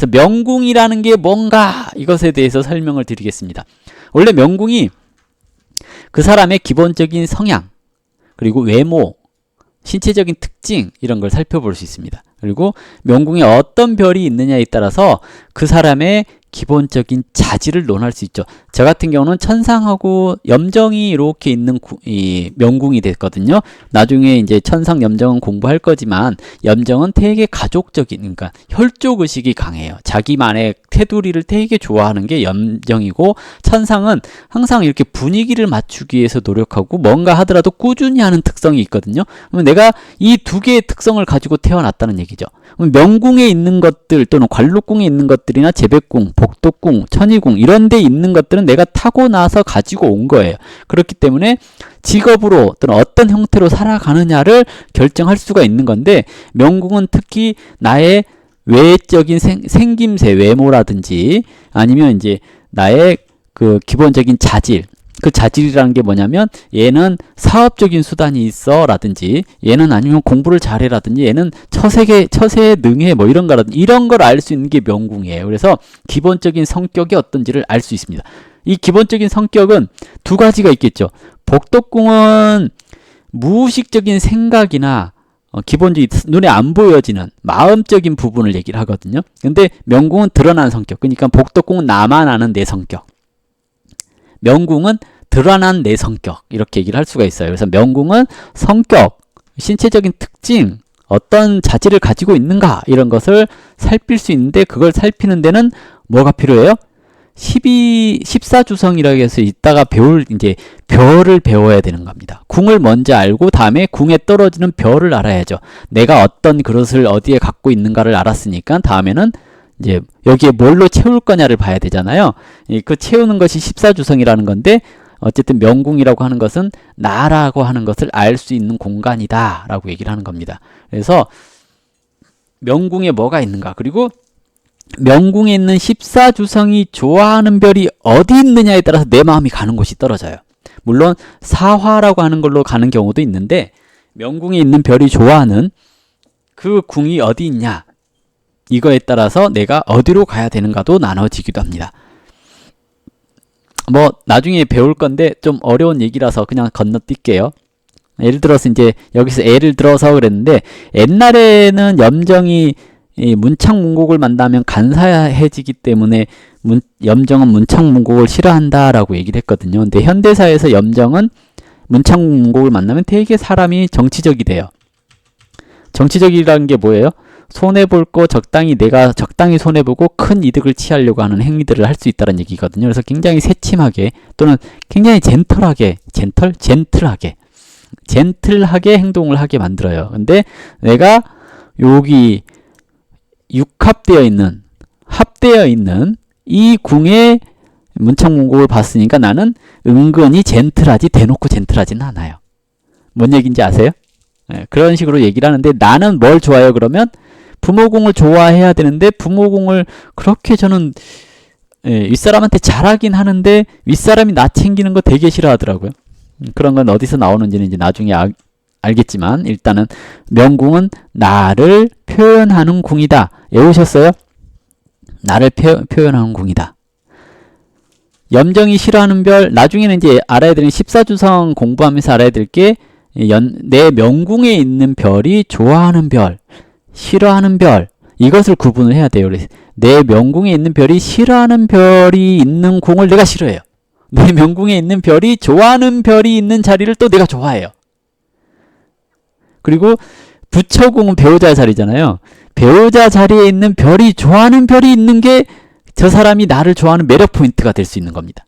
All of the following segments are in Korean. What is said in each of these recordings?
그래서 명궁이라는 게 뭔가 이것에 대해서 설명을 드리겠습니다. 원래 명궁이 그 사람의 기본적인 성향, 그리고 외모, 신체적인 특징 이런 걸 살펴볼 수 있습니다. 그리고 명궁에 어떤 별이 있느냐에 따라서 그 사람의 기본적인 자질을 논할 수 있죠. 저 같은 경우는 천상하고 염정이 이렇게 있는 이 명궁이 됐거든요. 나중에 이제 천상 염정은 공부할 거지만 염정은 되게 가족적인, 그러니까 혈족 의식이 강해요. 자기만의 테두리를 되게 좋아하는 게 염정이고, 천상은 항상 이렇게 분위기를 맞추기 위해서 노력하고 뭔가 하더라도 꾸준히 하는 특성이 있거든요. 그러면 내가 이 두 개의 특성을 가지고 태어났다는 얘기죠. 명궁에 있는 것들 또는 관록궁에 있는 것들이나 재백궁, 복덕궁, 천의궁 이런 데 있는 것들은 내가 타고나서 가지고 온 거예요. 그렇기 때문에 직업으로 또는 어떤 형태로 살아가느냐를 결정할 수가 있는 건데, 명궁은 특히 나의 외적인 생김새, 외모라든지 아니면 이제 나의 그 기본적인 자질, 그 자질이라는 게 뭐냐면 얘는 사업적인 수단이 있어 라든지, 얘는 아니면 공부를 잘해 라든지, 얘는 처세에 능해 뭐 이런 거라든지, 이런 걸 알 수 있는 게 명궁이에요. 그래서 기본적인 성격이 어떤지를 알 수 있습니다. 이 기본적인 성격은 두 가지가 있겠죠. 복덕궁은 무의식적인 생각이나 기본적인 눈에 안 보여지는 마음적인 부분을 얘기를 하거든요. 근데 명궁은 드러난 성격, 그러니까 복덕궁은 나만 아는 내 성격, 명궁은 드러난 내 성격, 이렇게 얘기를 할 수가 있어요. 그래서 명궁은 성격, 신체적인 특징, 어떤 자질을 가지고 있는가 이런 것을 살필 수 있는데, 그걸 살피는 데는 뭐가 필요해요? 14주성이라고 해서 이따가 배울 이제 별을 배워야 되는 겁니다. 궁을 먼저 알고 다음에 궁에 떨어지는 별을 알아야죠. 내가 어떤 그릇을 어디에 갖고 있는가를 알았으니까 다음에는 이제 여기에 뭘로 채울 거냐를 봐야 되잖아요. 그 채우는 것이 14주성이라는 건데, 어쨌든 명궁이라고 하는 것은 나라고 하는 것을 알 수 있는 공간이다 라고 얘기를 하는 겁니다. 그래서 명궁에 뭐가 있는가, 그리고 명궁에 있는 14주성이 좋아하는 별이 어디 있느냐에 따라서 내 마음이 가는 곳이 떨어져요. 물론 사화라고 하는 걸로 가는 경우도 있는데, 명궁에 있는 별이 좋아하는 그 궁이 어디 있냐, 이거에 따라서 내가 어디로 가야 되는가도 나눠지기도 합니다. 뭐 나중에 배울 건데 좀 어려운 얘기라서 그냥 건너뛸게요. 예를 들어서 이제 여기서 예를 들어서 그랬는데, 옛날에는 염정이 이 문창문곡을 만나면 간사해지기 때문에 염정은 문창문곡을 싫어한다라고 얘기를 했거든요. 근데 현대사에서 염정은 문창문곡을 만나면 되게 사람이 정치적이 돼요. 정치적이라는 게 뭐예요? 손해볼 거 내가 적당히 손해보고 큰 이득을 취하려고 하는 행위들을 할 수 있다는 얘기거든요. 그래서 굉장히 새침하게 또는 굉장히 젠틀하게 행동을 하게 만들어요. 근데 내가 여기 합되어 있는 이 궁의 문창문곡을 봤으니까 나는 은근히 젠틀하지, 대놓고 젠틀하지는 않아요. 뭔 얘기인지 아세요? 네, 그런 식으로 얘기를 하는데, 나는 뭘 좋아해요? 그러면 부모궁을 좋아해야 되는데, 부모궁을 그렇게 저는 윗사람한테 잘하긴 하는데 윗사람이 나 챙기는 거 되게 싫어하더라고요. 그런 건 어디서 나오는지는 이제 나중에 알겠지만, 일단은 명궁은 나를 표현하는 궁이다. 외우셨어요? 나를 표현하는 궁이다. 염정이 싫어하는 별, 나중에는 이제 알아야 되는 14주성 공부하면서 알아야 될 게, 내 명궁에 있는 별이 좋아하는 별, 싫어하는 별, 이것을 구분을 해야 돼요. 그래서 내 명궁에 있는 별이 싫어하는 별이 있는 궁을 내가 싫어해요. 내 명궁에 있는 별이 좋아하는 별이 있는 자리를 또 내가 좋아해요. 그리고 부처궁은 배우자 자리잖아요. 배우자 자리에 있는 별이 좋아하는 별이 있는 게 저 사람이 나를 좋아하는 매력 포인트가 될 수 있는 겁니다.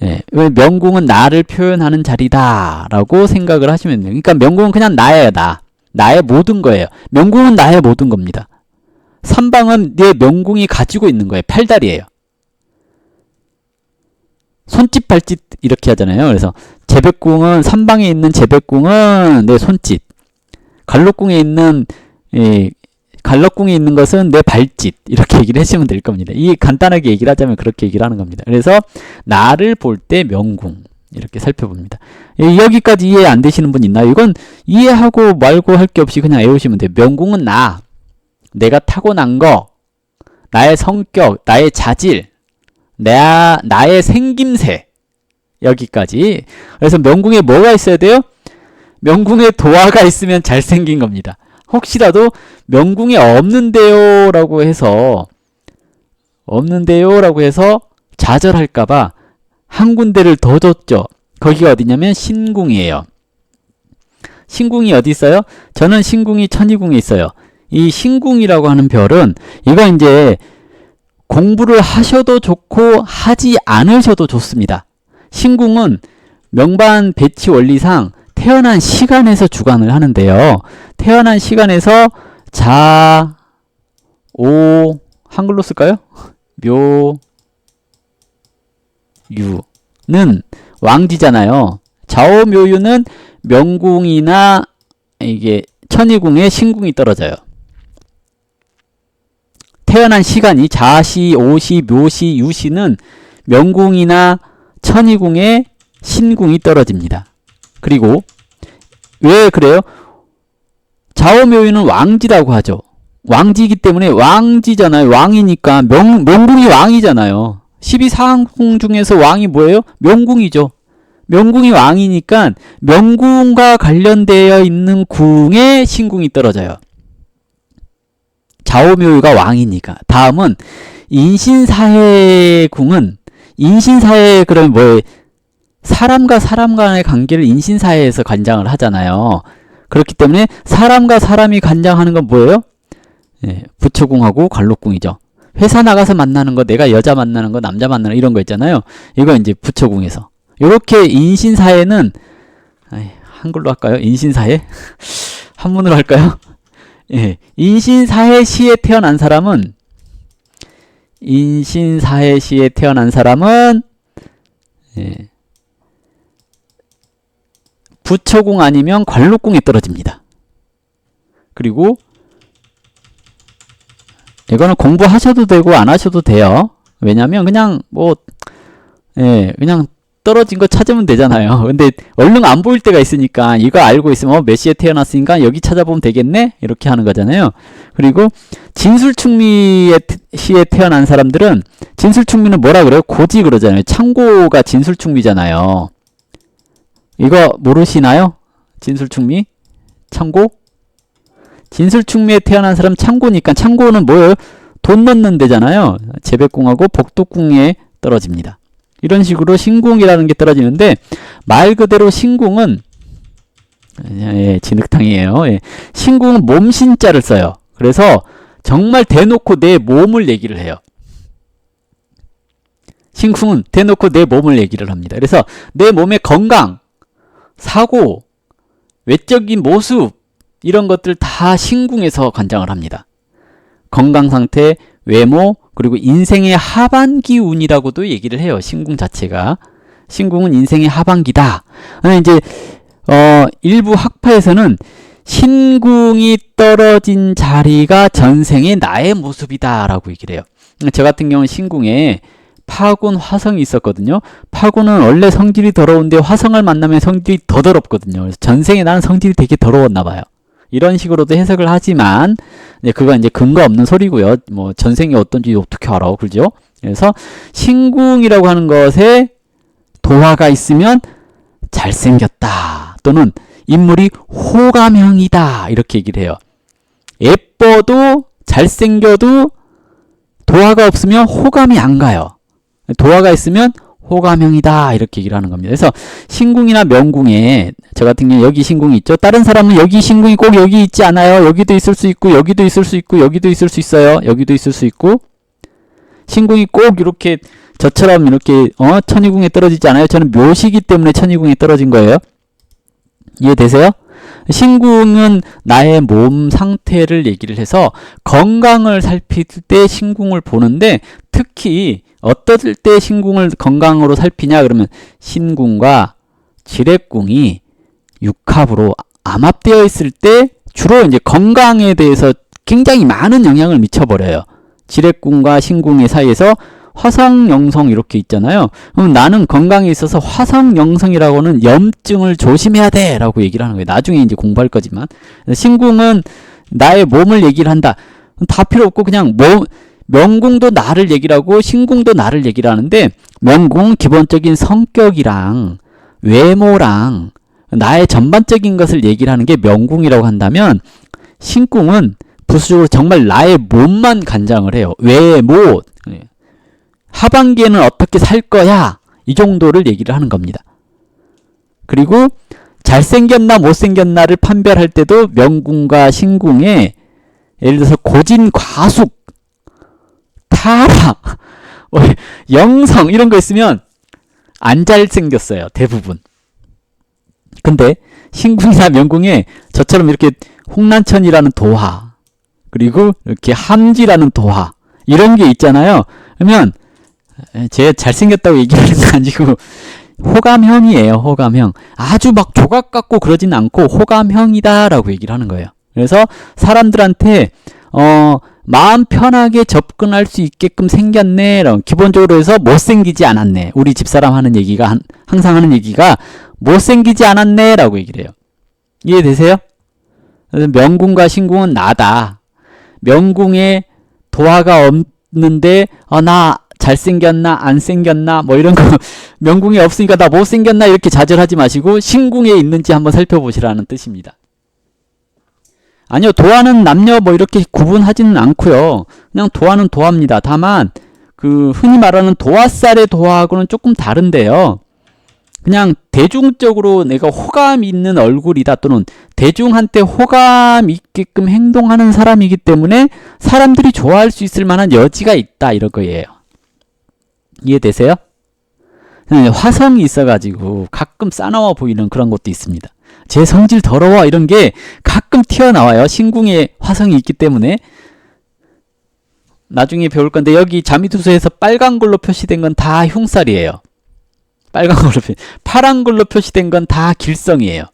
예, 명궁은 나를 표현하는 자리다 라고 생각을 하시면 돼요. 그러니까 명궁은 그냥 나예요. 나의 모든 거예요. 명궁은 나의 모든 겁니다. 삼방은 내 명궁이 가지고 있는 거예요. 팔다리예요. 손짓 발짓 이렇게 하잖아요. 그래서 재백궁은, 삼방에 있는 재백궁은 내 손짓, 갈록궁에 있는 것은 내 발짓, 이렇게 얘기를 해주면 될 겁니다. 이 간단하게 얘기를 하자면 그렇게 얘기를 하는 겁니다. 그래서 나를 볼 때 명궁, 이렇게 살펴봅니다. 여기까지 이해 안 되시는 분 있나요? 이건 이해하고 말고 할 게 없이 그냥 외우시면 돼요. 명궁은 내가 타고난 거, 나의 성격, 나의 자질, 나의 생김새, 여기까지. 그래서 명궁에 뭐가 있어야 돼요? 명궁에 도화가 있으면 잘생긴 겁니다. 혹시라도 명궁에 없는데요 라고 해서 좌절할까봐 한 군데를 더 줬죠. 거기가 어디냐면 신궁이에요. 신궁이 어디 있어요? 저는 신궁이 천이궁에 있어요. 이 신궁이라고 하는 별은 이거 이제 공부를 하셔도 좋고 하지 않으셔도 좋습니다. 신궁은 명반 배치 원리상 태어난 시간에서 주관을 하는데요. 태어난 시간에서 한글로 쓸까요? 묘유는 왕지잖아요. 좌오묘유는 명궁이나 이게 천이궁에 신궁이 떨어져요. 태어난 시간이 자시, 오시, 묘시, 유시는 명궁이나 천이궁에 신궁이 떨어집니다. 그리고 왜 그래요? 좌오묘유는 왕지라고 하죠. 왕지이기 때문에 왕지잖아요. 왕이니까 명궁이 왕이잖아요. 12사궁 중에서 왕이 뭐예요? 명궁이죠. 명궁이 왕이니까 명궁과 관련되어 있는 궁에 신궁이 떨어져요. 좌오묘유가 왕이니까. 다음은 인신사해궁은 인신사해 그러면 뭐예요? 사람과 사람 간의 관계를 인신사해에서 관장을 하잖아요. 그렇기 때문에 사람과 사람이 관장하는 건 뭐예요? 부처궁하고 관록궁이죠. 회사 나가서 만나는 거, 내가 여자 만나는 거, 남자 만나는 거 이런 거 있잖아요. 이거 이제 부처궁에서. 요렇게 인신사해는 한글로 할까요? 인신사해? 한문으로 할까요? 예. 인신사해시에 태어난 사람은 부처궁 아니면 관록궁에 떨어집니다. 그리고 이거는 공부하셔도 되고 안 하셔도 돼요. 왜냐면 그냥 그냥 떨어진 거 찾으면 되잖아요. 근데 얼른 안 보일 때가 있으니까 이거 알고 있으면 몇 시에 태어났으니까 여기 찾아보면 되겠네? 이렇게 하는 거잖아요. 그리고 진술충미에 시에 태어난 사람들은 진술충미는 뭐라 그래요? 고지 그러잖아요. 창고가 진술충미잖아요. 이거 모르시나요? 진술충미? 창고? 진술충미에 태어난 사람 창고니까 창고는 뭐예요? 돈 넣는 데잖아요. 재백궁하고 복도궁에 떨어집니다. 이런 식으로 신궁이라는 게 떨어지는데 말 그대로 신궁은 진흙탕이에요. 신궁은 몸신자를 써요. 그래서 정말 대놓고 내 몸을 얘기를 해요. 신궁은 대놓고 내 몸을 얘기를 합니다. 그래서 내 몸의 건강, 사고, 외적인 모습 이런 것들 다 신궁에서 관장을 합니다. 건강 상태, 외모, 그리고 인생의 하반기 운이라고도 얘기를 해요. 신궁 자체가. 신궁은 인생의 하반기다. 이제 일부 학파에서는 신궁이 떨어진 자리가 전생의 나의 모습이다 라고 얘기를 해요. 저 같은 경우는 신궁에 파군, 화성이 있었거든요. 파군은 원래 성질이 더러운데 화성을 만나면 성질이 더 더럽거든요. 그래서 전생에 나는 성질이 되게 더러웠나 봐요. 이런 식으로도 해석을 하지만 그건 이제 근거 없는 소리고요. 뭐 전생이 어떤지 어떻게 알아, 그죠? 그래서 신궁이라고 하는 것에 도화가 있으면 잘생겼다 또는 인물이 호감형이다 이렇게 얘기를 해요. 예뻐도 잘생겨도 도화가 없으면 호감이 안 가요. 도화가 있으면 호감형이다 이렇게 얘기를 하는 겁니다. 그래서 신궁이나 명궁에 저 같은 경우 여기 신궁이 있죠. 다른 사람은 여기 신궁이 꼭 여기 있지 않아요. 여기도 있을 수 있고 여기도 있을 수 있고 여기도 있을 수 있어요. 여기도 있을 수 있고 신궁이 꼭 이렇게 저처럼 이렇게 천이궁에 떨어지지 않아요. 저는 묘시기 때문에 천이궁에 떨어진 거예요. 이해되세요? 신궁은 나의 몸 상태를 얘기를 해서 건강을 살필 때 신궁을 보는데 특히 어떨 때 신궁을 건강으로 살피냐 그러면 신궁과 지략궁이 육합으로 암합되어 있을 때 주로 이제 건강에 대해서 굉장히 많은 영향을 미쳐버려요. 지략궁과 신궁의 사이에서 화성영성 이렇게 있잖아요. 그럼 나는 건강에 있어서 화성영성이라고는 염증을 조심해야 돼 라고 얘기를 하는 거예요. 나중에 이제 공부할 거지만 신궁은 나의 몸을 얘기를 한다. 다 필요 없고 그냥 명궁도 나를 얘기를 하고 신궁도 나를 얘기를 하는데, 명궁은 기본적인 성격이랑 외모랑 나의 전반적인 것을 얘기를 하는 게 명궁이라고 한다면, 신궁은 부수적으로 정말 나의 몸만 간장을 해요. 외모, 하반기에는 어떻게 살 거야, 이 정도를 얘기를 하는 겁니다. 그리고 잘생겼나 못생겼나를 판별할 때도 명궁과 신궁에 예를 들어서 고진, 과숙, 타라, 영성 이런 거 있으면 안 잘생겼어요, 대부분. 근데 신궁이나 명궁에 저처럼 이렇게 홍난천이라는 도화, 그리고 이렇게 함지라는 도화, 이런 게 있잖아요. 그러면 제 잘생겼다고 얘기하는 거 아니고 호감형이에요. 호감형. 아주 막 조각 같고 그러진 않고 호감형이다 라고 얘기를 하는 거예요. 그래서 사람들한테 마음 편하게 접근할 수 있게끔 생겼네. 기본적으로 해서 못생기지 않았네. 우리 집사람 하는 얘기가 항상 하는 얘기가 못생기지 않았네 라고 얘기를 해요. 이해되세요? 그래서 명궁과 신궁은 나다. 명궁에 도화가 없는데 나 잘생겼나 안 생겼나 뭐 이런 거 명궁에 없으니까 나 못생겼나 이렇게 좌절하지 마시고 신궁에 있는지 한번 살펴보시라는 뜻입니다. 아니요, 도화는 남녀 뭐 이렇게 구분하지는 않고요. 그냥 도화는 도화입니다. 다만 그 흔히 말하는 도화살의 도화하고는 조금 다른데요. 그냥 대중적으로 내가 호감 있는 얼굴이다, 또는 대중한테 호감 있게끔 행동하는 사람이기 때문에 사람들이 좋아할 수 있을 만한 여지가 있다, 이런 거예요. 이해되세요? 화성이 있어가지고 가끔 싸나워 보이는 그런 것도 있습니다. 제 성질 더러워 이런 게 가끔 튀어나와요. 신궁에 화성이 있기 때문에. 나중에 배울 건데 여기 자미두서에서 빨간 걸로 표시된 건 다 흉살이에요. 빨간 걸로 파란 걸로 표시된 건 다 길성이에요.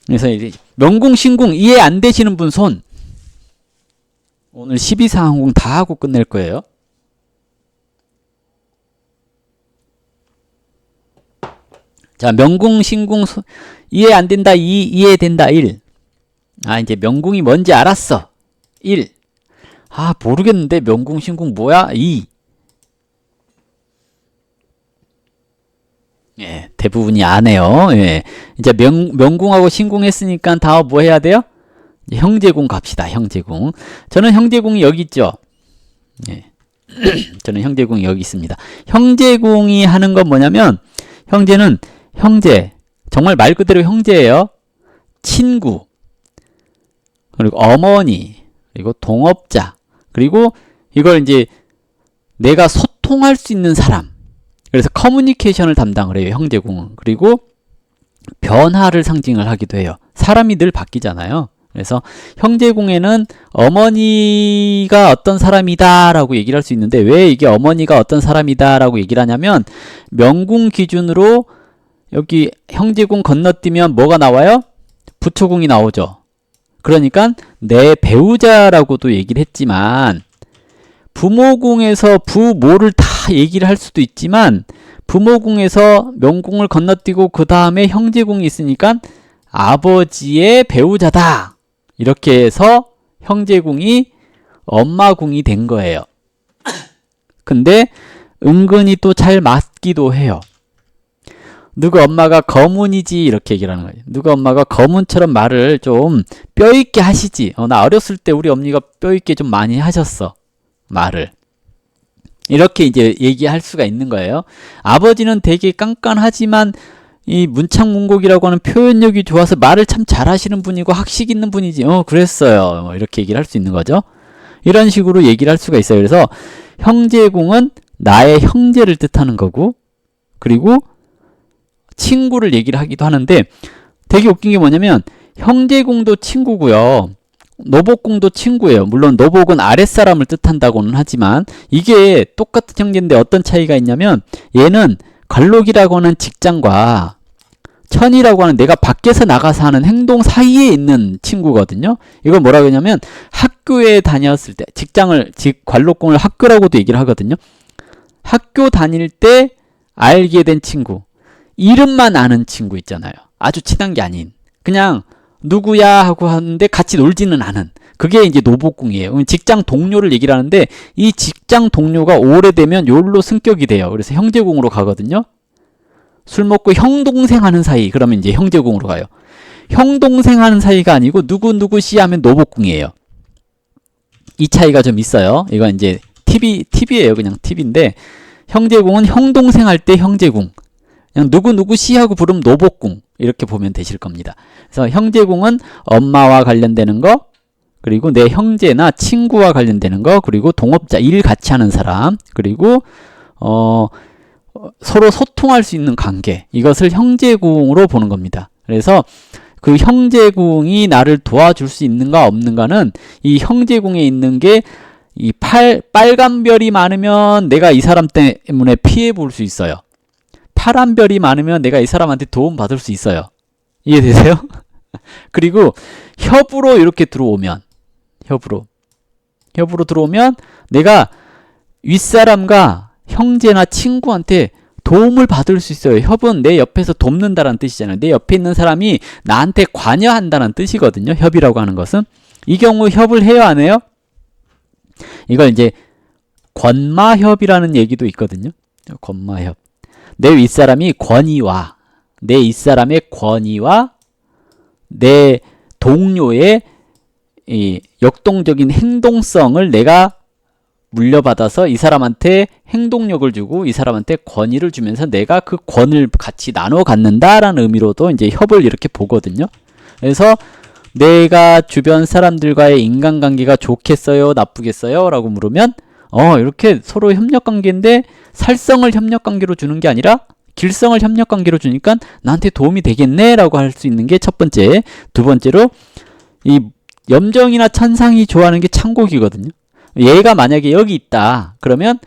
그래서 이제 명궁, 신궁 이해 안 되시는 분 손. 오늘 12상항궁 다 하고 끝낼 거예요. 자, 명궁, 신궁 이해 안 된다 2, 이해된다 1. 이제 명궁이 뭔지 알았어 1. 모르겠는데 명궁, 신궁 뭐야 2. 예, 대부분이 안 해요. 예. 이제 명궁하고 신궁 했으니까 다음 뭐 해야 돼요? 형제궁 갑시다. 형제궁. 저는 형제궁이 여기 있죠. 예. 저는 형제궁이 여기 있습니다. 형제궁이 하는 건 뭐냐면, 형제는 형제, 정말 말 그대로 형제예요. 친구, 그리고 어머니, 그리고 동업자, 그리고 이걸 이제 내가 소통할 수 있는 사람. 그래서 커뮤니케이션을 담당을 해요, 형제궁은. 그리고 변화를 상징을 하기도 해요. 사람이 늘 바뀌잖아요. 그래서 형제궁에는 어머니가 어떤 사람이다 라고 얘기를 할 수 있는데, 왜 이게 어머니가 어떤 사람이다 라고 얘기를 하냐면, 명궁 기준으로 여기 형제궁 건너뛰면 뭐가 나와요? 부처궁이 나오죠. 그러니까 내 배우자라고도 얘기를 했지만, 부모궁에서 부모를 다 얘기를 할 수도 있지만, 부모궁에서 명궁을 건너뛰고 그 다음에 형제궁이 있으니까 아버지의 배우자다, 이렇게 해서 형제궁이 엄마궁이 된 거예요. 근데 은근히 또 잘 맞기도 해요. 누구 엄마가 거문이지 이렇게 얘기를 하는 거예요. 누구 엄마가 거문처럼 말을 좀 뼈있게 하시지. 나 어렸을 때 우리 어머니가 뼈있게 좀 많이 하셨어, 말을. 이렇게 이제 얘기할 수가 있는 거예요. 아버지는 되게 깐깐하지만 이 문창문곡이라고 하는 표현력이 좋아서 말을 참 잘하시는 분이고 학식 있는 분이지. 그랬어요. 이렇게 얘기를 할 수 있는 거죠. 이런 식으로 얘기를 할 수가 있어요. 그래서 형제궁은 나의 형제를 뜻하는 거고, 그리고 친구를 얘기를 하기도 하는데, 되게 웃긴 게 뭐냐면 형제궁도 친구고요, 노복궁도 친구예요. 물론 노복은 아랫사람을 뜻한다고는 하지만 이게 똑같은 형제인데 어떤 차이가 있냐면, 얘는 관록이라고 하는 직장과 천이라고 하는 내가 밖에서 나가서 하는 행동 사이에 있는 친구거든요. 이걸 뭐라고 하냐면, 학교에 다녔을 때, 관록궁을 학교라고도 얘기를 하거든요. 학교 다닐 때 알게 된 친구, 이름만 아는 친구 있잖아요. 아주 친한 게 아닌, 그냥 누구야 하고 하는데 같이 놀지는 않은 그게 이제 노복궁이에요. 직장 동료를 얘기를 하는데 이 직장 동료가 오래되면 요로 승격이 돼요. 그래서 형제궁으로 가거든요. 술 먹고 형 동생 하는 사이 그러면 이제 형제궁으로 가요. 형 동생 하는 사이가 아니고 누구 씨 하면 노복궁이에요. 이 차이가 좀 있어요. 이건 이제 팁이에요. 그냥 팁인데 형제궁은 형 동생 할 때 형제궁, 그냥 누구 씨 하고 부르면 노복궁 이렇게 보면 되실 겁니다. 그래서 형제궁은 엄마와 관련되는 거, 그리고 내 형제나 친구와 관련되는 거, 그리고 동업자, 일 같이 하는 사람, 그리고 서로 소통할 수 있는 관계, 이것을 형제궁으로 보는 겁니다. 그래서 그 형제궁이 나를 도와줄 수 있는가 없는가는 이 형제궁에 있는 게 이 빨간 별이 많으면 내가 이 사람 때문에 피해 볼 수 있어요. 파란 별이 많으면 내가 이 사람한테 도움 받을 수 있어요. 이해되세요? 그리고 협으로 이렇게 들어오면, 협으로 들어오면 내가 윗사람과 형제나 친구한테 도움을 받을 수 있어요. 협은 내 옆에서 돕는다는 뜻이잖아요. 내 옆에 있는 사람이 나한테 관여한다는 뜻이거든요. 협이라고 하는 것은. 이 경우 협을 해요, 안 해요? 이걸 이제 권마협이라는 얘기도 있거든요. 권마협. 내 윗사람이 권위와, 내 윗사람의 권위와 내 동료의 이 역동적인 행동성을 내가 물려받아서 이 사람한테 행동력을 주고 이 사람한테 권위를 주면서 내가 그 권을 같이 나눠 갖는다라는 의미로도 이제 협을 이렇게 보거든요. 그래서 내가 주변 사람들과의 인간관계가 좋겠어요? 나쁘겠어요? 라고 물으면 이렇게 서로 협력관계인데 살성을 협력관계로 주는 게 아니라 길성을 협력관계로 주니까 나한테 도움이 되겠네? 라고 할 수 있는 게 첫 번째. 두 번째로 이 염정이나 천상이 좋아하는 게 창곡이거든요. 얘가 만약에 여기 있다. 그러면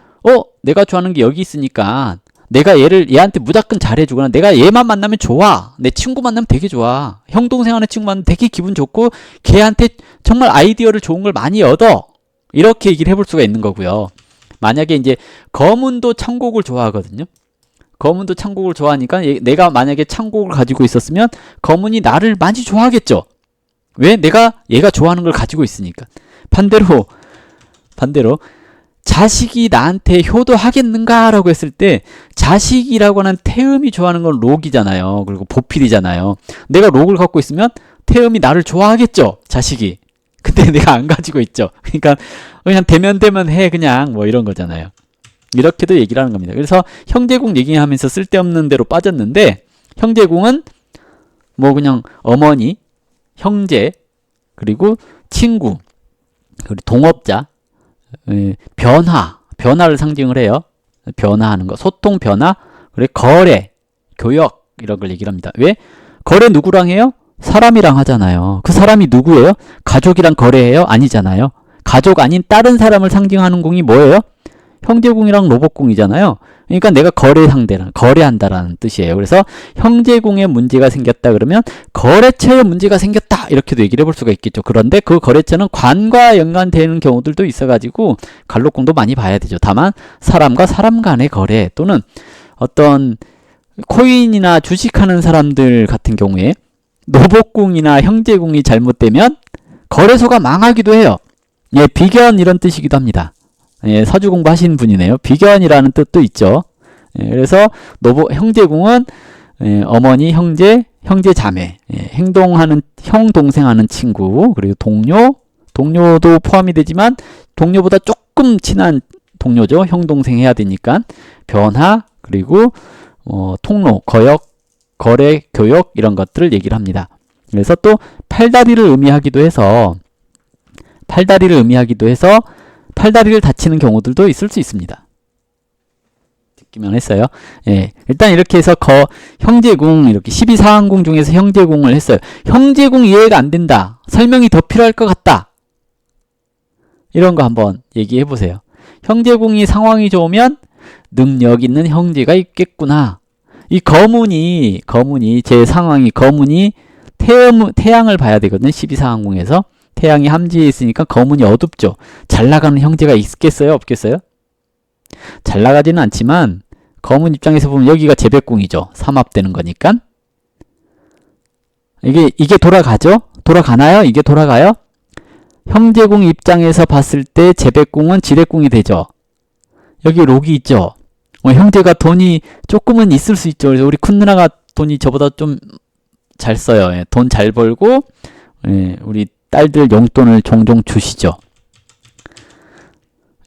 내가 좋아하는 게 여기 있으니까 내가 얘한테 무조건 잘해주거나 내가 얘만 만나면 좋아. 내 친구 만나면 되게 좋아. 형 동생 하는 친구 만나면 되게 기분 좋고 걔한테 정말 아이디어를 좋은 걸 많이 얻어. 이렇게 얘기를 해볼 수가 있는 거고요. 만약에 이제 거문도 창곡을 좋아하거든요. 거문도 창곡을 좋아하니까 내가 만약에 창곡을 가지고 있었으면 거문이 나를 많이 좋아하겠죠. 왜? 내가 얘가 좋아하는 걸 가지고 있으니까. 반대로 자식이 나한테 효도하겠는가? 라고 했을 때 자식이라고 하는 태음이 좋아하는 건 록이잖아요. 그리고 보필이잖아요. 내가 록을 갖고 있으면 태음이 나를 좋아하겠죠. 자식이. 근데 내가 안 가지고 있죠. 그러니까 그냥 대면 해 그냥 뭐 이런 거잖아요. 이렇게도 얘기를 하는 겁니다. 그래서 형제궁 얘기하면서 쓸데없는 데로 빠졌는데 변제궁은 뭐 그냥 어머니, 형제, 그리고 친구, 그리고 동업자, 변화를 상징을 해요. 변화하는 거, 소통 변화, 그리고 거래, 교역 이런 걸 얘기를 합니다. 왜? 거래 누구랑 해요? 사람이랑 하잖아요. 그 사람이 누구예요? 가족이랑 거래해요? 아니잖아요. 가족 아닌 다른 사람을 상징하는 궁이 뭐예요? 형제궁이랑 로봇궁이잖아요. 그러니까 내가 거래한다라는 뜻이에요. 그래서 형제궁에 문제가 생겼다 그러면 거래처에 문제가 생겼다 이렇게도 얘기를 해볼 수가 있겠죠. 그런데 그 거래처는 관과 연관되는 경우들도 있어가지고 갈록궁도 많이 봐야 되죠. 다만 사람과 사람 간의 거래 또는 어떤 코인이나 주식하는 사람들 같은 경우에 노복궁이나 형제궁이 잘못되면 거래소가 망하기도 해요. 예, 비견 이런 뜻이기도 합니다. 예, 서주 공부하신 분이네요. 비견이라는 뜻도 있죠. 예, 그래서 형제궁은 예, 어머니, 형제 자매, 예, 행동하는 형 동생하는 친구, 그리고 동료도 포함이 되지만 동료보다 조금 친한 동료죠. 형 동생 해야 되니까 변화, 그리고 통로, 거래, 교역 이런 것들을 얘기를 합니다. 그래서 또 팔다리를 의미하기도 해서 팔다리를 다치는 경우들도 있을 수 있습니다. 듣기만 했어요. 예, 일단 이렇게 해서 형제궁 이렇게 12사항궁 중에서 형제궁을 했어요. 형제궁 이해가 안 된다. 설명이 더 필요할 것 같다. 이런 거 한번 얘기해 보세요. 형제궁이 상황이 좋으면 능력 있는 형제가 있겠구나. 이 거문이 제 상황이 거문이 태양을 봐야 되거든요. 12사항궁에서. 태양이 함지에 있으니까 거문이 어둡죠. 잘 나가는 형제가 있겠어요? 없겠어요? 잘 나가지는 않지만 거문 입장에서 보면 여기가 재백궁이죠. 삼합되는 거니까. 이게 돌아가죠? 돌아가나요? 이게 돌아가요? 형제궁 입장에서 봤을 때 재백궁은 지례궁이 되죠. 여기 록이 있죠. 형제가 돈이 조금은 있을 수 있죠. 그래서 우리 큰 누나가 돈이 저보다 좀 잘 써요. 예, 돈 잘 벌고 예, 우리 딸들 용돈을 종종 주시죠.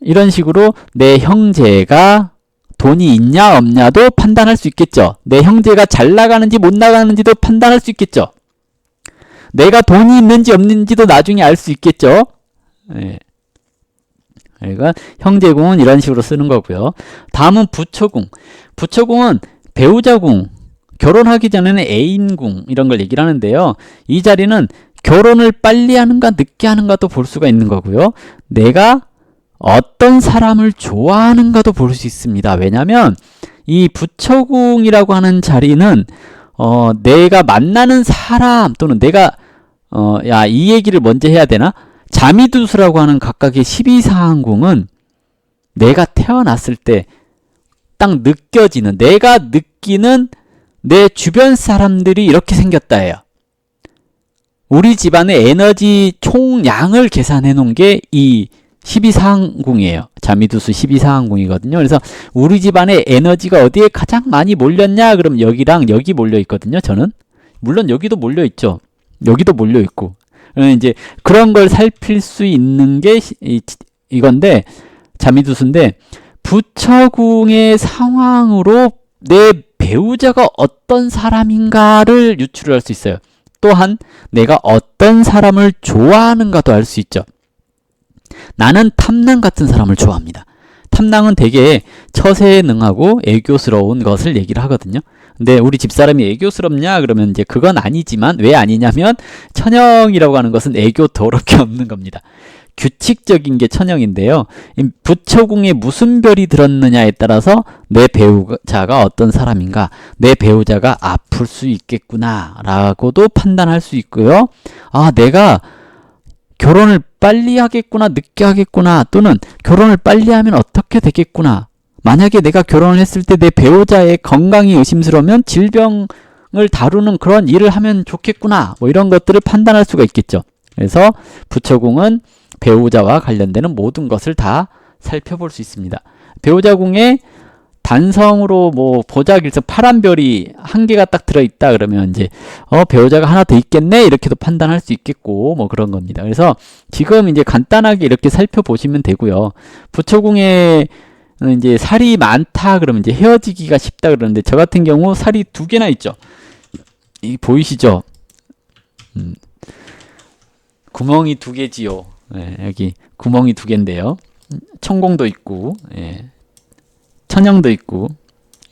이런 식으로 내 형제가 돈이 있냐 없냐도 판단할 수 있겠죠. 내 형제가 잘 나가는지 못 나가는지도 판단할 수 있겠죠. 내가 돈이 있는지 없는지도 나중에 알 수 있겠죠. 예. 그러니까 형제궁은 이런 식으로 쓰는 거고요. 다음은 부처궁. 부처궁은 배우자궁, 결혼하기 전에는 애인궁 이런 걸 얘기를 하는데요. 이 자리는 결혼을 빨리 하는가 늦게 하는가도 볼 수가 있는 거고요. 내가 어떤 사람을 좋아하는가도 볼 수 있습니다. 왜냐하면 이 부처궁이라고 하는 자리는 내가 만나는 사람 또는 내가 야, 이 얘기를 먼저 해야 되나? 자미두수라고 하는 각각의 12사항궁은 내가 태어났을 때 딱 느껴지는, 내가 느끼는 내 주변 사람들이 이렇게 생겼다예요. 우리 집안의 에너지 총량을 계산해 놓은 게 이 12사항궁이에요. 자미두수 12사항궁이거든요. 그래서 우리 집안의 에너지가 어디에 가장 많이 몰렸냐? 그럼 여기랑 여기 몰려 있거든요. 저는 물론 여기도 몰려 있죠. 여기도 몰려 있고. 이제 그런 걸 살필 수 있는 게 이건데 자미두수인데 부처궁의 상황으로 내 배우자가 어떤 사람인가를 유추를 할 수 있어요. 또한 내가 어떤 사람을 좋아하는가도 알 수 있죠. 나는 탐낭 같은 사람을 좋아합니다. 탐낭은 되게 처세에 능하고 애교스러운 것을 얘기를 하거든요. 근데 우리 집사람이 애교스럽냐? 그러면 이제 그건 아니지만 왜 아니냐면 천영이라고 하는 것은 애교 더럽게 없는 겁니다. 규칙적인 게 천영인데요. 부처궁에 무슨 별이 들었느냐에 따라서 내 배우자가 어떤 사람인가, 내 배우자가 아플 수 있겠구나 라고도 판단할 수 있고요. 아, 내가 결혼을 빨리 하겠구나, 늦게 하겠구나, 또는 결혼을 빨리 하면 어떻게 되겠구나. 만약에 내가 결혼을 했을 때 내 배우자의 건강이 의심스러우면 질병을 다루는 그런 일을 하면 좋겠구나. 뭐 이런 것들을 판단할 수가 있겠죠. 그래서 부처궁은 배우자와 관련되는 모든 것을 다 살펴볼 수 있습니다. 배우자궁에 단성으로 뭐 보자길서 파란 별이 한 개가 딱 들어있다 그러면 이제 배우자가 하나 더 있겠네 이렇게도 판단할 수 있겠고 뭐 그런 겁니다. 그래서 지금 이제 간단하게 이렇게 살펴보시면 되고요. 부처궁에 이제 살이 많다 그러면 이제 헤어지기가 쉽다 그러는데 저 같은 경우 살이 2개나 있죠. 이 보이시죠? 구멍이 2개지요. 네, 여기 구멍이 2개인데요. 천공도 있고, 예, 천영도 있고,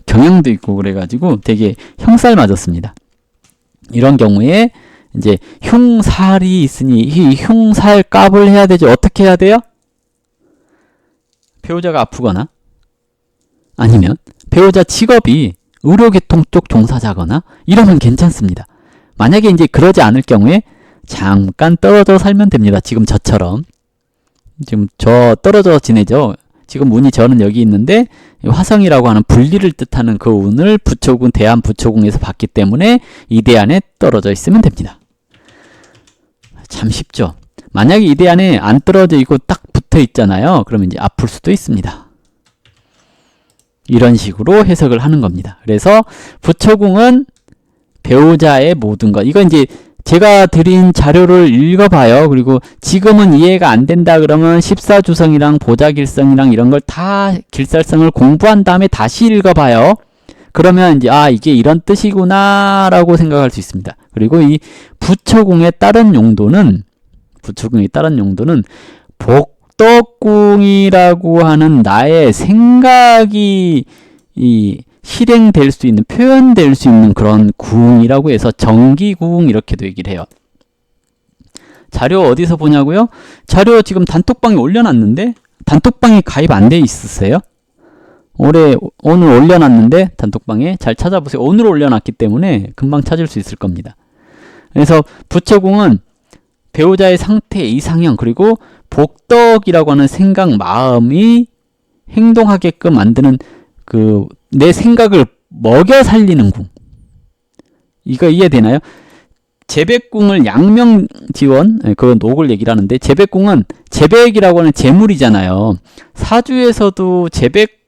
경영도 있고 그래가지고 되게 형살 맞았습니다. 이런 경우에 이제 흉살이 있으니 이 흉살 값을 해야 되죠. 어떻게 해야 돼요? 배우자가 아프거나 아니면 배우자 직업이 의료계통 쪽 종사자거나 이러면 괜찮습니다. 만약에 이제 그러지 않을 경우에 잠깐 떨어져 살면 됩니다. 지금 저처럼. 지금 저 떨어져 지내죠. 지금 운이 저는 여기 있는데 화성이라고 하는 분리를 뜻하는 그 운을 부처궁, 대한 부처궁에서 받기 때문에 이 대안에 떨어져 있으면 됩니다. 참 쉽죠. 만약에 이 대안에 안 떨어져 있고 딱 붙어 있잖아요. 그러면 이제 아플 수도 있습니다. 이런 식으로 해석을 하는 겁니다. 그래서 부처궁은 배우자의 모든 것. 이거 이제 제가 드린 자료를 읽어봐요. 그리고 지금은 이해가 안 된다 그러면 십사주성이랑 보자길성이랑 이런 걸 다 길살성을 공부한 다음에 다시 읽어봐요. 그러면 이제 이게 이런 뜻이구나 라고 생각할 수 있습니다. 그리고 이 부처궁의 다른 용도는 복덕궁이라고 하는 나의 생각이 실행될 수 있는, 표현될 수 있는 그런 궁이라고 해서 정기궁 이렇게도 얘기를 해요. 자료 어디서 보냐고요? 자료 지금 단톡방에 올려놨는데 단톡방에 가입 안 돼 있으세요? 오늘 올려놨는데 단톡방에 잘 찾아보세요. 오늘 올려놨기 때문에 금방 찾을 수 있을 겁니다. 그래서 부처궁은 배우자의 상태, 이상형 그리고 복덕이라고 하는 생각, 마음이 행동하게끔 만드는 내 생각을 먹여 살리는 궁. 이거 이해되나요? 재백궁을 양명지원, 그건 녹을 얘기를 하는데, 재백궁은 재백이라고 하는 재물이잖아요. 사주에서도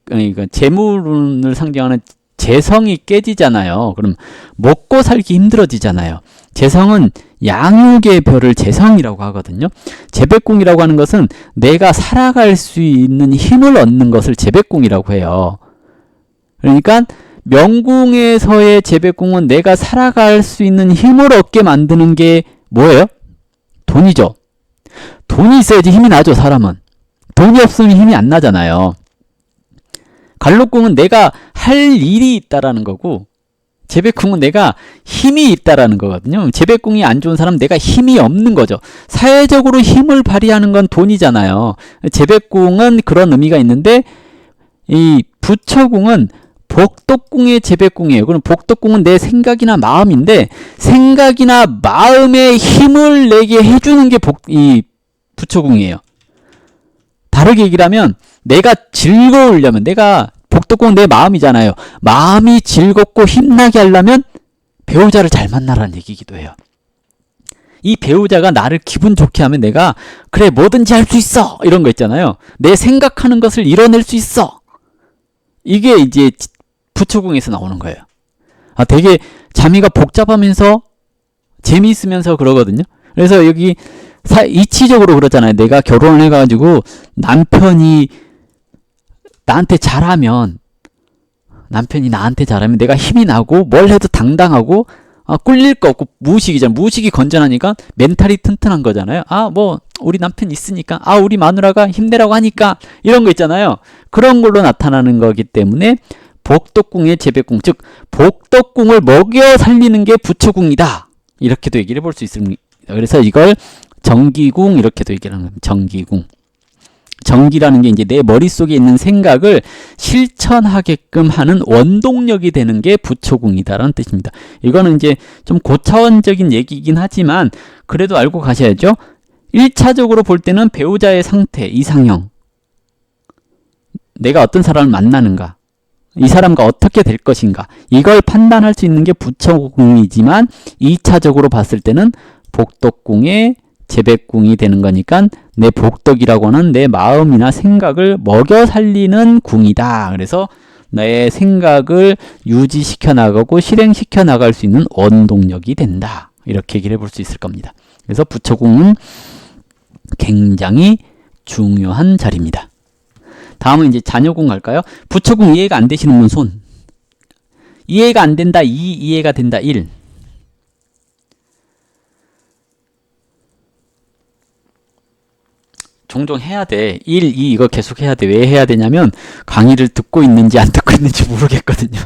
그러니까 재물을 상징하는 재성이 깨지잖아요. 그럼 먹고 살기 힘들어지잖아요. 재성은 양육의 별을 재성이라고 하거든요. 재백궁이라고 하는 것은 내가 살아갈 수 있는 힘을 얻는 것을 재백궁이라고 해요. 그러니까 명궁에서의 재백궁은 내가 살아갈 수 있는 힘을 얻게 만드는 게 뭐예요? 돈이죠. 돈이 있어야지 힘이 나죠, 사람은. 돈이 없으면 힘이 안 나잖아요. 갈록궁은 내가 할 일이 있다라는 거고, 재백궁은 내가 힘이 있다라는 거거든요. 재백궁이 안 좋은 사람은 내가 힘이 없는 거죠. 사회적으로 힘을 발휘하는 건 돈이잖아요. 재백궁은 그런 의미가 있는데, 이 부처궁은 복덕궁의 재백궁이에요. 그럼 복덕궁은 내 생각이나 마음인데, 생각이나 마음에 힘을 내게 해주는 게 이 부처궁이에요. 다르게 얘기를 하면, 내가 즐거우려면, 복덕궁은 내 마음이잖아요. 마음이 즐겁고 힘나게 하려면 배우자를 잘 만나라는 얘기이기도 해요. 이 배우자가 나를 기분 좋게 하면 내가 그래 뭐든지 할 수 있어 이런 거 있잖아요. 내 생각하는 것을 이뤄낼 수 있어. 이게 이제 부처궁에서 나오는 거예요. 되게 자미가 복잡하면서 재미있으면서 그러거든요. 그래서 여기 이치적으로 그러잖아요. 내가 결혼을 해가지고 남편이 나한테 잘하면 내가 힘이 나고 뭘 해도 당당하고 꿀릴 거 없고 무식이잖아. 무식이 건전하니까 멘탈이 튼튼한 거잖아요. 우리 남편 있으니까, 우리 마누라가 힘내라고 하니까, 이런 거 있잖아요. 그런 걸로 나타나는 거기 때문에 복덕궁의 재백궁, 즉 복덕궁을 먹여 살리는 게 부처궁이다. 이렇게도 얘기를 해볼 수 있습니다. 그래서 이걸 정기궁 이렇게도 얘기를 하는 겁니다. 정기궁. 정기라는 게 이제 내 머릿속에 있는 생각을 실천하게끔 하는 원동력이 되는 게 부처궁이다라는 뜻입니다. 이거는 이제 좀 고차원적인 얘기이긴 하지만 그래도 알고 가셔야죠. 1차적으로 볼 때는 배우자의 상태, 이상형. 내가 어떤 사람을 만나는가. 이 사람과 어떻게 될 것인가. 이걸 판단할 수 있는 게 부처궁이지만 2차적으로 봤을 때는 복덕궁의 재백궁이 되는 거니까 내 복덕이라고 하는 내 마음이나 생각을 먹여 살리는 궁이다. 그래서 내 생각을 유지시켜 나가고 실행시켜 나갈 수 있는 원동력이 된다. 이렇게 얘기를 해볼 수 있을 겁니다. 그래서 부처궁은 굉장히 중요한 자리입니다. 다음은 이제 자녀궁 갈까요? 부처궁 이해가 안 되시는 분 손. 이해가 안 된다 2, 이해가 된다 1. 종종 해야 돼. 1, 2 이거 계속 해야 돼. 왜 해야 되냐면 강의를 듣고 있는지 안 듣고 있는지 모르겠거든요.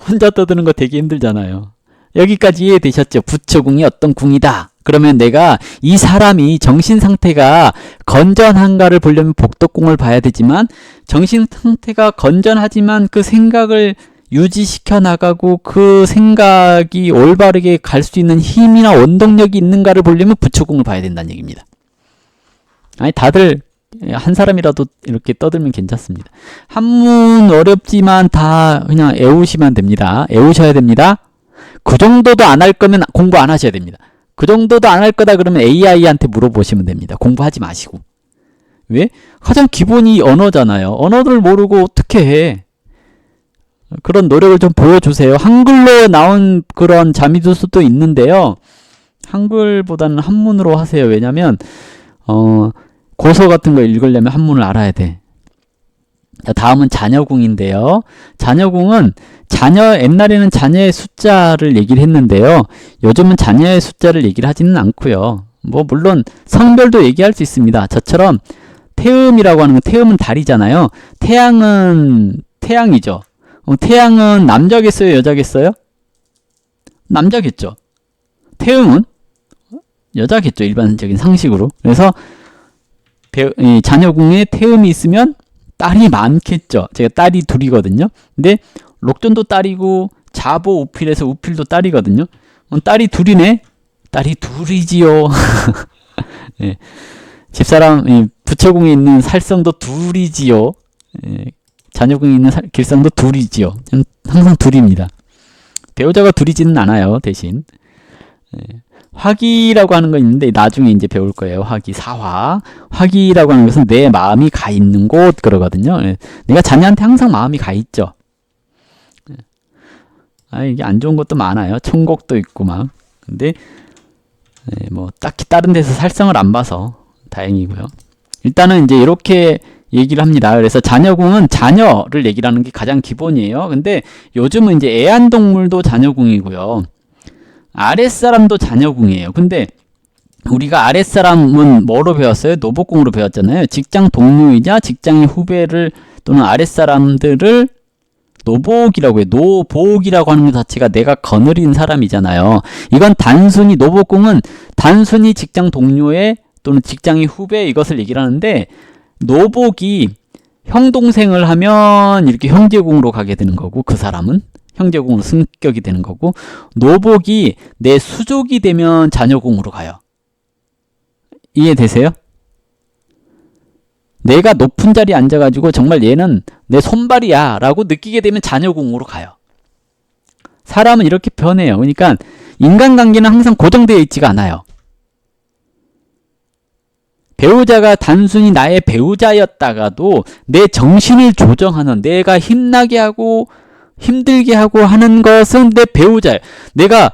혼자 떠드는 거 되게 힘들잖아요. 여기까지 이해되셨죠? 부처궁이 어떤 궁이다. 그러면 내가 이 사람이 정신 상태가 건전한가를 보려면 복덕궁을 봐야 되지만 정신 상태가 건전하지만 그 생각을 유지시켜 나가고 그 생각이 올바르게 갈 수 있는 힘이나 원동력이 있는가를 보려면 부처궁을 봐야 된다는 얘기입니다. 다들 한 사람이라도 이렇게 떠들면 괜찮습니다. 한문 어렵지만 다 그냥 애우시면 됩니다. 애우셔야 됩니다. 그 정도도 안 할 거면 공부 안 하셔야 됩니다. 그 정도도 안 할 거다 그러면 AI한테 물어보시면 됩니다. 공부하지 마시고. 왜? 가장 기본이 언어잖아요. 언어를 모르고 어떻게 해? 그런 노력을 좀 보여주세요. 한글로 나온 그런 자미도수도 있는데요. 한글보다는 한문으로 하세요. 왜냐면 고서 같은 거 읽으려면 한문을 알아야 돼. 자, 다음은 자녀궁인데요. 자녀궁은 옛날에는 자녀의 숫자를 얘기를 했는데요. 요즘은 자녀의 숫자를 얘기를 하지는 않고요. 물론 성별도 얘기할 수 있습니다. 저처럼 태음이라고 하는 건 태음은 달이잖아요. 태양은 태양이죠. 태양은 남자겠어요? 여자겠어요? 남자겠죠. 태음은 여자겠죠. 일반적인 상식으로. 그래서 자녀궁에 태음이 있으면 딸이 많겠죠. 제가 딸이 둘이거든요. 근데 록전도 딸이고 자보 우필에서 우필도 딸이거든요. 딸이 둘이네. 딸이 둘이지요. 네. 집사람 부처궁에 있는 살성도 둘이지요. 네. 자녀궁에 있는 길성도 둘이지요. 항상 둘입니다. 배우자가 둘이지는 않아요. 대신 화기라고 하는 거 있는데 나중에 이제 배울 거예요. 화기, 사화. 화기라고 하는 것은 내 마음이 가 있는 곳 그러거든요. 내가 자녀한테 항상 마음이 가 있죠. 이게 안 좋은 것도 많아요. 천국도 있고 막. 근데 뭐 딱히 다른 데서 살성을 안 봐서 다행이고요. 일단은 이제 이렇게 얘기를 합니다. 그래서 자녀궁은 자녀를 얘기를 하는 게 가장 기본이에요. 근데 요즘은 이제 애완동물도 자녀궁이고요. 아랫사람도 자녀궁이에요. 근데 우리가 아랫사람은 뭐로 배웠어요? 노복궁으로 배웠잖아요. 직장 동료이자 직장의 후배를 또는 아랫사람들을 노복이라고 해요. 노복이라고 하는 것 자체가 내가 거느린 사람이잖아요. 이건 단순히 노복궁은 단순히 직장 동료의 또는 직장의 후배 이것을 얘기를 하는데 노복이 형 동생을 하면 이렇게 형제궁으로 가게 되는 거고 그 사람은 형제궁으로 승격이 되는 거고 노복이 내 수족이 되면 자녀궁으로 가요. 이해되세요? 내가 높은 자리에 앉아가지고 정말 얘는 내 손발이야 라고 느끼게 되면 자녀궁으로 가요. 사람은 이렇게 변해요. 그러니까 인간관계는 항상 고정되어 있지가 않아요. 배우자가 단순히 나의 배우자였다가도 내 정신을 조정하는 내가 힘나게 하고 힘들게 하고 하는 것은 내 배우자예요. 내가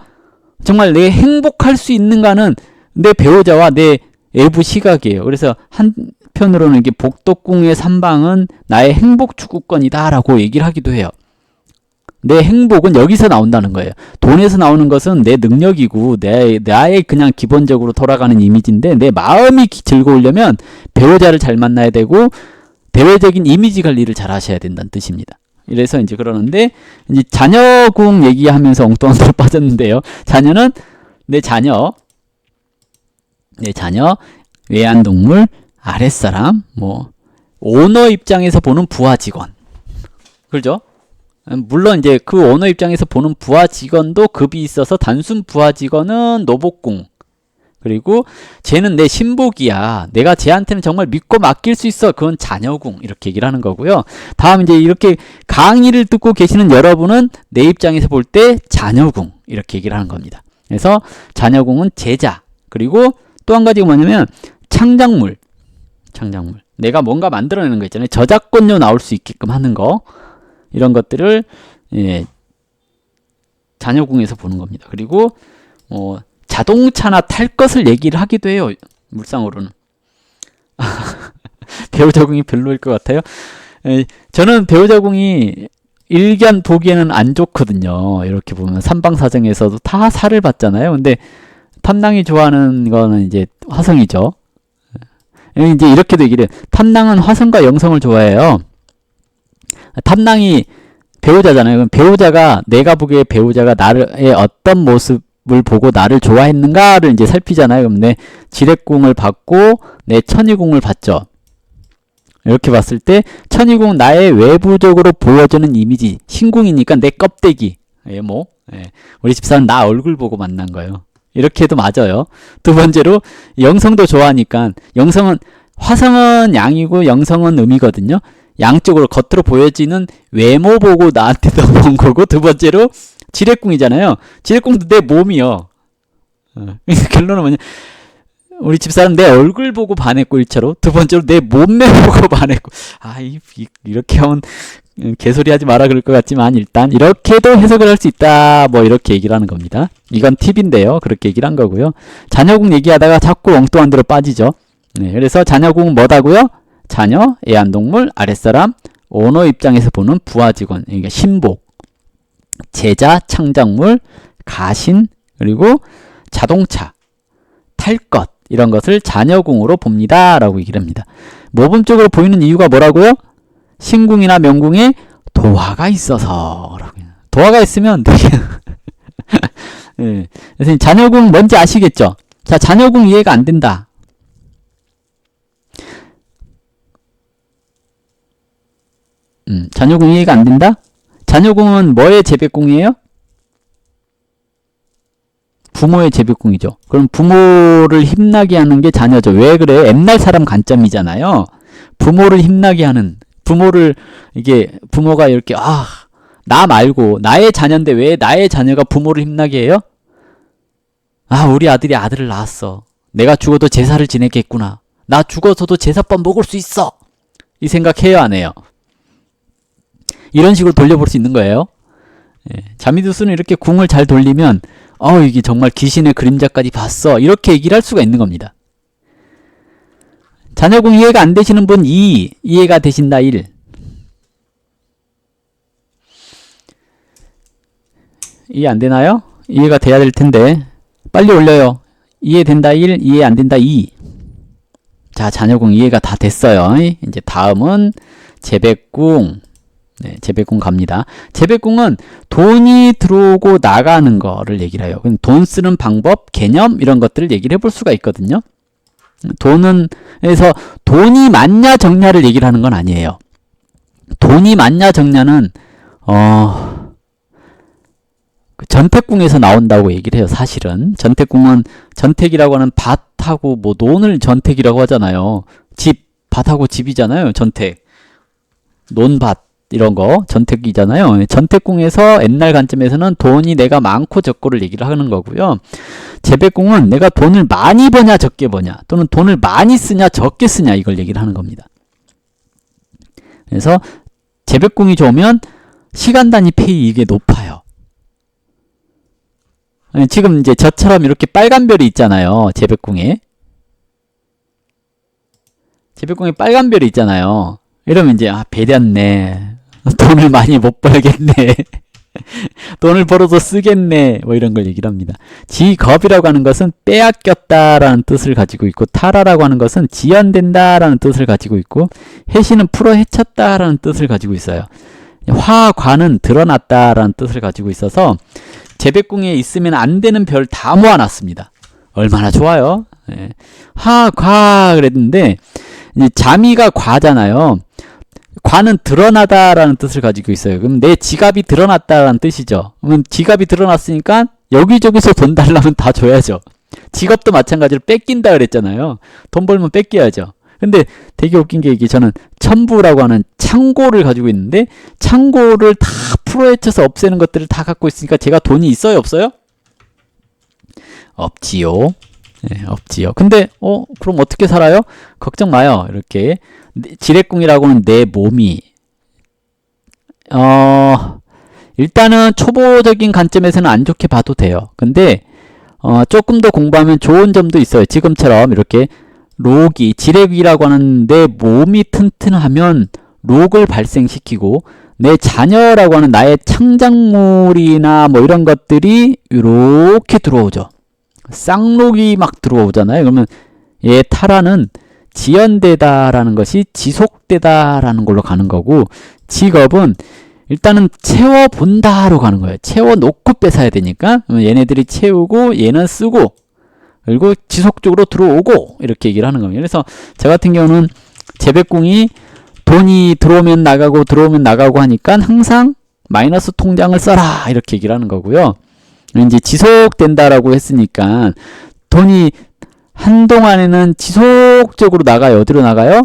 정말 내 행복할 수 있는가는 내 배우자와 내 외부 시각이에요. 그래서 한편으로는 이게 복덕궁의 삼방은 나의 행복 추구권이다 라고 얘기를 하기도 해요. 내 행복은 여기서 나온다는 거예요. 돈에서 나오는 것은 내 능력이고 나의 그냥 기본적으로 돌아가는 이미지인데 내 마음이 즐거우려면 배우자를 잘 만나야 되고 대외적인 이미지 관리를 잘 하셔야 된다는 뜻입니다. 이래서 이제 그러는데 이제 자녀궁 얘기하면서 엉뚱한 데로 빠졌는데요. 자녀는 내 자녀, 외환동물, 아랫사람, 뭐 오너 입장에서 보는 부하 직원, 그렇죠? 물론 이제 그 오너 입장에서 보는 부하 직원도 급이 있어서 단순 부하 직원은 노복궁. 그리고 쟤는 내 신복이야. 내가 쟤한테는 정말 믿고 맡길 수 있어. 그건 자녀궁. 이렇게 얘기를 하는 거고요. 다음 이제 이렇게 강의를 듣고 계시는 여러분은 내 입장에서 볼 때 자녀궁. 이렇게 얘기를 하는 겁니다. 그래서 자녀궁은 제자. 그리고 또 한 가지가 뭐냐면 창작물. 내가 뭔가 만들어내는 거 있잖아요. 저작권료 나올 수 있게끔 하는 거. 이런 것들을 자녀궁에서 보는 겁니다. 그리고 자동차나 탈 것을 얘기를 하기도 해요. 물상으로는. 배우자궁이 별로일 것 같아요. 저는 배우자궁이 일견 보기에는 안 좋거든요. 이렇게 보면 삼방사정에서도 다 살을 받잖아요. 근데 탐낭이 좋아하는 거는 이제 화성이죠. 이제 이렇게도 얘기를 해요. 탐낭은 화성과 영성을 좋아해요. 탐낭이 배우자잖아요. 그럼 배우자가 내가 보기에 배우자가 나의 어떤 모습을 보고 나를 좋아했는가를 이제 살피잖아요. 그럼 내 지략궁을 받고 내 천의궁을 받죠. 이렇게 봤을 때 천의궁 나의 외부적으로 보여주는 이미지 신궁이니까 내 껍데기 외모 우리 집사는 나 얼굴 보고 만난 거예요. 이렇게 해도 맞아요. 두 번째로 영성도 좋아하니까 영성은 화성은 양이고 영성은 음이거든요. 양쪽으로 겉으로 보여지는 외모 보고 나한테 넘어온 거고 두 번째로 지략궁이잖아요. 지략궁도 내 몸이요. 결론은 뭐냐 우리 집사람 내 얼굴 보고 반했고 1차로 두 번째로 내 몸매 보고 반했고 이렇게 하면 개소리 하지 마라 그럴 것 같지만 일단 이렇게도 해석을 할 수 있다 뭐 이렇게 얘기를 하는 겁니다. 이건 팁인데요. 그렇게 얘기를 한 거고요. 자녀궁 얘기하다가 자꾸 엉뚱한 데로 빠지죠. 그래서 자녀궁은 뭐다고요? 자녀, 애완동물, 아랫사람, 오너 입장에서 보는 부하 직원, 그러니까 신복, 제자, 창작물, 가신, 그리고 자동차, 탈 것 이런 것을 자녀궁으로 봅니다. 라고 얘기를 합니다. 모범적으로 보이는 이유가 뭐라고요? 신궁이나 명궁에 도화가 있어서 도화가 있으면 되게 그래서 자녀궁 뭔지 아시겠죠? 자, 자녀궁 이해가 안 된다. 자녀궁 이해가 안 된다? 자녀궁은 뭐의 재배궁이에요? 부모의 재배궁이죠. 그럼 부모를 힘나게 하는 게 자녀죠. 왜 그래? 옛날 사람 관점이잖아요. 부모를 힘나게 하는, 부모가 이렇게, 나 말고, 나의 자녀인데 왜 나의 자녀가 부모를 힘나게 해요? 아, 우리 아들이 아들을 낳았어. 내가 죽어도 제사를 지내겠구나. 나 죽어서도 제사밥 먹을 수 있어. 이 생각해요, 안 해요? 이런 식으로 돌려볼 수 있는 거예요. 예, 자미두스는 이렇게 궁을 잘 돌리면 이게 정말 귀신의 그림자까지 봤어. 이렇게 얘기를 할 수가 있는 겁니다. 자녀궁 이해가 안 되시는 분 2, 이해가 되신다 1. 이해 안 되나요? 이해가 돼야 될 텐데 빨리 올려요. 이해된다 1, 이해 안 된다 2. 자, 자녀궁 이해가 다 됐어요. 이제 다음은 재백궁. 네, 재백궁 갑니다. 재백궁은 돈이 들어오고 나가는 거를 얘기를 해요. 돈 쓰는 방법, 개념 이런 것들을 얘기를 해볼 수가 있거든요. 그래서 돈이 많냐 적냐를 얘기를 하는 건 아니에요. 돈이 많냐 적냐는 전택궁에서 나온다고 얘기를 해요. 사실은 전택궁은 전택이라고 하는 밭하고 뭐 논을 전택이라고 하잖아요. 집, 밭하고 집이잖아요. 전택, 논밭 이런 거 전택이잖아요. 전택궁에서 옛날 관점에서는 돈이 내가 많고 적고를 얘기를 하는 거고요. 재백궁은 내가 돈을 많이 버냐 적게 버냐 또는 돈을 많이 쓰냐 적게 쓰냐 이걸 얘기를 하는 겁니다. 그래서 재백궁이 좋으면 시간 단위 페이 이게 높아요. 지금 이제 저처럼 이렇게 빨간 별이 있잖아요. 재백궁에 빨간 별이 있잖아요. 이러면 이제 배렸네. 돈을 많이 못 벌겠네. 돈을 벌어서 쓰겠네. 뭐 이런 걸 얘기를 합니다. 지겁이라고 하는 것은 빼앗겼다라는 뜻을 가지고 있고, 타라라고 하는 것은 지연된다라는 뜻을 가지고 있고, 해시는 풀어 헤쳤다라는 뜻을 가지고 있어요. 화관은 드러났다라는 뜻을 가지고 있어서 재백궁에 있으면 안 되는 별 다 모아놨습니다. 얼마나 좋아요. 하과 그랬는데 이제 자미가 과잖아요. 과는 드러나다라는 뜻을 가지고 있어요. 그럼 내 지갑이 드러났다라는 뜻이죠. 그러면 지갑이 드러났으니까 여기저기서 돈 달라면 다 줘야죠. 지갑도 마찬가지로 뺏긴다 그랬잖아요. 돈 벌면 뺏겨야죠. 근데 되게 웃긴 게 이게 저는 첨부라고 하는 창고를 가지고 있는데 창고를 다 풀어헤쳐서 없애는 것들을 다 갖고 있으니까 제가 돈이 있어요, 없어요? 없지요. 네, 없지요. 근데 그럼 어떻게 살아요? 걱정 마요. 이렇게 지뢰궁이라고는 내 몸이 일단은 초보적인 관점에서는 안 좋게 봐도 돼요. 근데 조금 더 공부하면 좋은 점도 있어요. 지금처럼 이렇게 록이 지뢰귀라고 하는 내 몸이 튼튼하면 록을 발생시키고 내 자녀라고 하는 나의 창작물이나 뭐 이런 것들이 이렇게 들어오죠. 쌍록이 막 들어오잖아요. 그러면 얘 타라는 지연되다라는 것이 지속되다라는 걸로 가는 거고, 직업은 일단은 채워본다로 가는 거예요. 채워놓고 뺏어야 되니까 얘네들이 채우고 얘는 쓰고 그리고 지속적으로 들어오고 이렇게 얘기를 하는 겁니다. 그래서 저 같은 경우는 재백궁이 돈이 들어오면 나가고 들어오면 나가고 하니까 항상 마이너스 통장을 써라 이렇게 얘기를 하는 거고요. 이제 지속된다라고 했으니까 돈이 한동안에는 지속적으로 나가요. 어디로 나가요?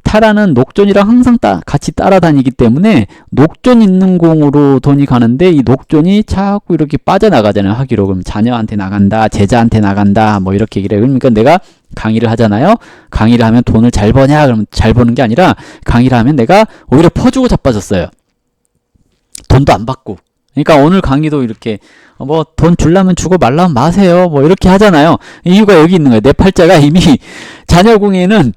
타라는 녹존이랑 항상 같이 따라다니기 때문에 녹존 있는 공으로 돈이 가는데 이 녹존이 자꾸 이렇게 빠져나가잖아요. 하기로. 그럼 자녀한테 나간다, 제자한테 나간다, 뭐 이렇게 얘기를 해요. 그러니까 내가 강의를 하잖아요. 강의를 하면 돈을 잘 버냐? 그러면 잘 버는 게 아니라 강의를 하면 내가 오히려 퍼주고 자빠졌어요. 돈도 안 받고. 그러니까 오늘 강의도 이렇게 뭐 돈 줄라면 주고 말라면 마세요. 뭐 이렇게 하잖아요. 이유가 여기 있는 거예요. 내 팔자가 이미 자녀궁에는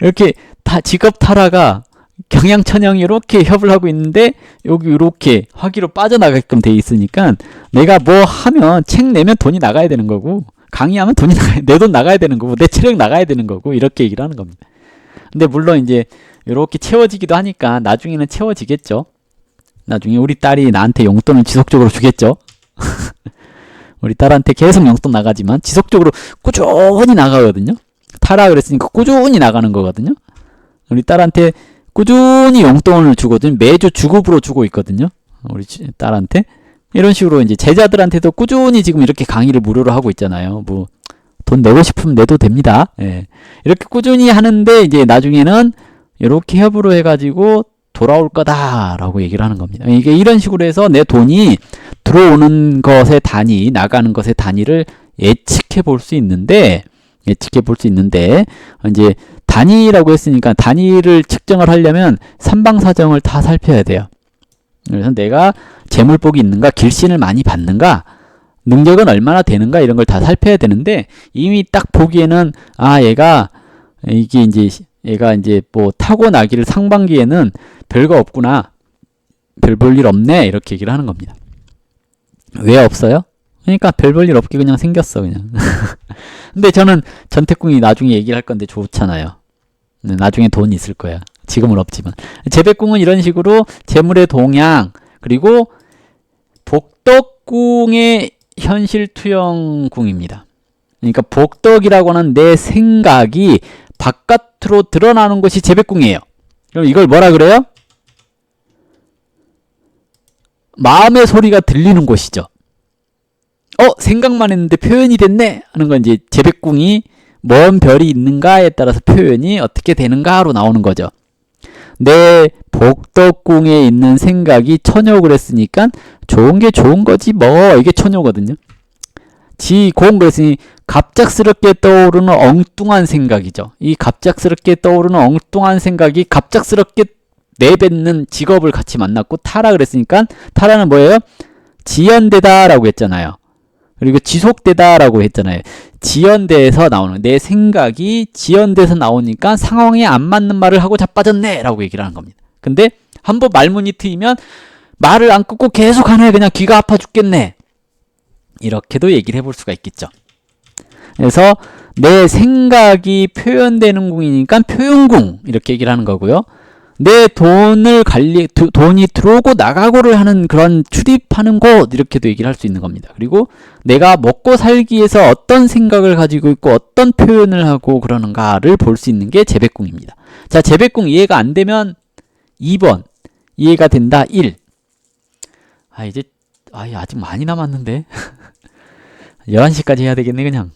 이렇게 다 직업 타라가 경양천양이 이렇게 협을 하고 있는데 여기 이렇게 화기로 빠져나가게끔 돼 있으니까 내가 뭐 하면 책 내면 돈이 나가야 되는 거고 강의하면 돈이 내 돈 나가야 되는 거고 내 체력 나가야 되는 거고 이렇게 얘기를 하는 겁니다. 근데 물론 이제 이렇게 채워지기도 하니까 나중에는 채워지겠죠. 나중에 우리 딸이 나한테 용돈을 지속적으로 주겠죠. 우리 딸한테 계속 용돈 나가지만 지속적으로 꾸준히 나가거든요. 타라 그랬으니까 꾸준히 나가는 거거든요. 우리 딸한테 꾸준히 용돈을 주거든요. 매주 주급으로 주고 있거든요. 우리 딸한테. 이런 식으로 이제 제자들한테도 꾸준히 지금 이렇게 강의를 무료로 하고 있잖아요. 뭐 돈 내고 싶으면 내도 됩니다. 예. 이렇게 꾸준히 하는데 이제 나중에는 이렇게 협으로 해가지고 돌아올 거다라고 얘기를 하는 겁니다. 이게 이런 식으로 해서 내 돈이 들어오는 것의 단위, 나가는 것의 단위를 예측해 볼 수 있는데, 이제 단위라고 했으니까 단위를 측정을 하려면 삼방사정을 다 살펴야 돼요. 그래서 내가 재물복이 있는가, 길신을 많이 받는가, 능력은 얼마나 되는가, 이런 걸 다 살펴야 되는데, 이미 딱 보기에는 얘가 뭐 타고나기를 상반기에는 별거 없구나, 별 볼 일 없네, 이렇게 얘기를 하는 겁니다. 왜 없어요? 그러니까 별 볼 일 없게 그냥 생겼어, 그냥. 근데 저는 전태궁이 나중에 얘기를 할 건데 좋잖아요. 나중에 돈 있을 거야. 지금은 없지만. 재백궁은 이런 식으로 재물의 동양, 그리고 복덕궁의 현실투영궁입니다. 그러니까 복덕이라고 하는 내 생각이 바깥으로 드러나는 것이 재백궁이에요. 그럼 이걸 뭐라 그래요? 마음의 소리가 들리는 곳이죠. 생각만 했는데 표현이 됐네 하는 건 이제 재백궁이 뭔 별이 있는가에 따라서 표현이 어떻게 되는가로 나오는 거죠. 내 복덕궁에 있는 생각이 처녀고 했으니까 좋은 게 좋은 거지 뭐, 이게 처녀거든요. 지공 그랬으니 갑작스럽게 떠오르는 엉뚱한 생각이죠. 이 갑작스럽게 떠오르는 엉뚱한 생각이 갑작스럽게 내뱉는 직업을 같이 만났고, 타라 그랬으니까 타라는 뭐예요? 지연되다라고 했잖아요. 그리고 지속되다라고 했잖아요. 지연돼서 나오는, 내 생각이 지연돼서 나오니까 상황에 안 맞는 말을 하고 자빠졌네 라고 얘기를 하는 겁니다. 근데 한번 말문이 트이면 말을 안 끊고 계속 하네, 그냥 귀가 아파 죽겠네, 이렇게도 얘기를 해볼 수가 있겠죠. 그래서 내 생각이 표현되는 궁이니까 표현궁, 이렇게 얘기를 하는 거고요. 내 돈이 들어오고 나가고를 하는 그런 출입하는 곳, 이렇게도 얘기를 할 수 있는 겁니다. 그리고 내가 먹고 살기 위해서 어떤 생각을 가지고 있고 어떤 표현을 하고 그러는가를 볼 수 있는 게 재백궁입니다. 자, 재백궁 이해가 안 되면 2번, 이해가 된다 1. 이제 아직 많이 남았는데 11시까지 해야 되겠네 그냥.